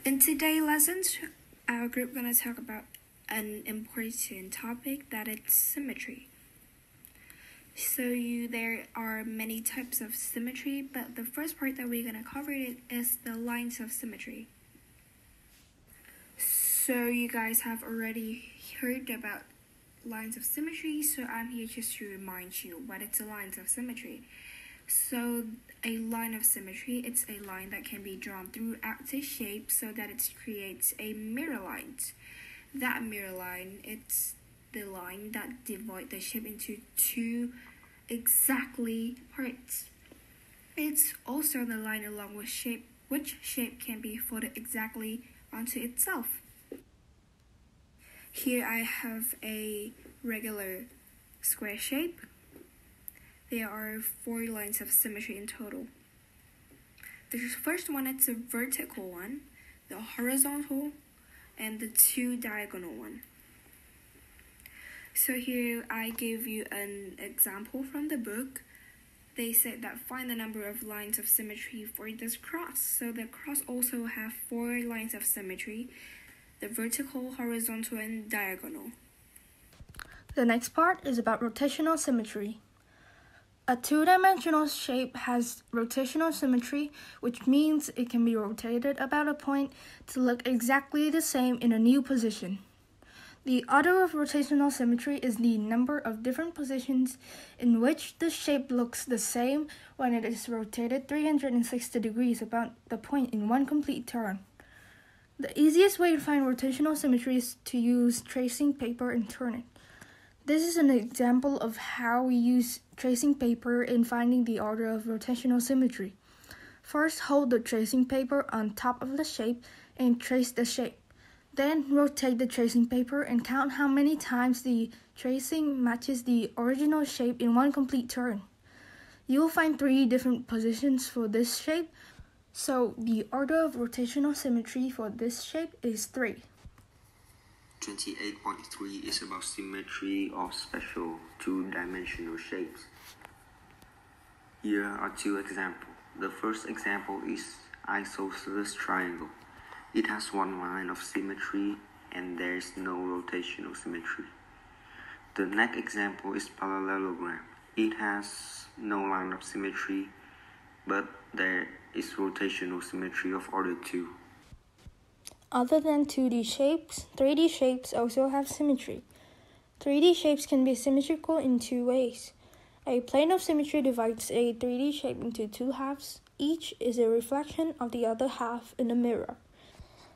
In today's lessons, our group gonna talk about an important topic that is symmetry. So there are many types of symmetry, but the first part that we're gonna cover is the lines of symmetry. So you guys have already heard about lines of symmetry, so I'm here just to remind you what is the lines of symmetry. So a line of symmetry, it's a line that can be drawn throughout the shape so that it creates a mirror line. That mirror line, it's the line that divides the shape into two exactly parts. It's also the line along with shape, which shape can be folded exactly onto itself. Here I have a regular square shape. There are 4 lines of symmetry in total. The first one is the vertical one, the horizontal, and the 2 diagonal one. So here I give you an example from the book. They said that find the number of lines of symmetry for this cross. So the cross also have 4 lines of symmetry, the vertical, horizontal, and diagonal. The next part is about rotational symmetry. A 2-dimensional shape has rotational symmetry, which means it can be rotated about a point to look exactly the same in a new position. The order of rotational symmetry is the number of different positions in which the shape looks the same when it is rotated 360 degrees about the point in one complete turn. The easiest way to find rotational symmetry is to use tracing paper and turn it. This is an example of how we use tracing paper in finding the order of rotational symmetry. First, hold the tracing paper on top of the shape and trace the shape. Then, rotate the tracing paper and count how many times the tracing matches the original shape in one complete turn. You will find 3 different positions for this shape, so the order of rotational symmetry for this shape is 3. 28.3 is about symmetry of special 2-dimensional shapes. Here are 2 examples. The first example is isosceles triangle. It has 1 line of symmetry and there is no rotational symmetry. The next example is parallelogram. It has no line of symmetry, but there is rotational symmetry of order 2. Other than 2D shapes, 3D shapes also have symmetry. 3D shapes can be symmetrical in 2 ways. A plane of symmetry divides a 3D shape into 2 halves. Each is a reflection of the other half in a mirror.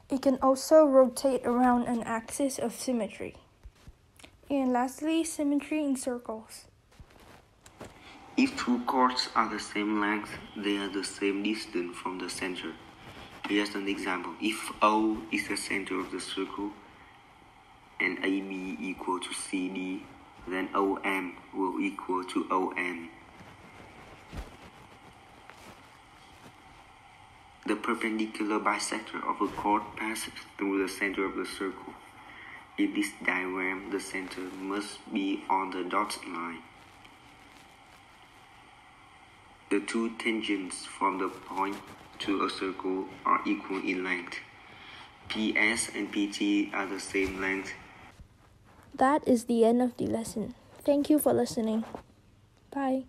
It can also rotate around an axis of symmetry. And lastly, symmetry in circles. If 2 chords are the same length, they are the same distance from the center. Here's an example. If O is the center of the circle and AB equal to CD, then OM will equal to ON. The perpendicular bisector of a chord passes through the center of the circle. In this diagram, the center must be on the dotted line. The 2 tangents from the point to a circle are equal in length. PS and PT are the same length. That is the end of the lesson. Thank you for listening. Bye.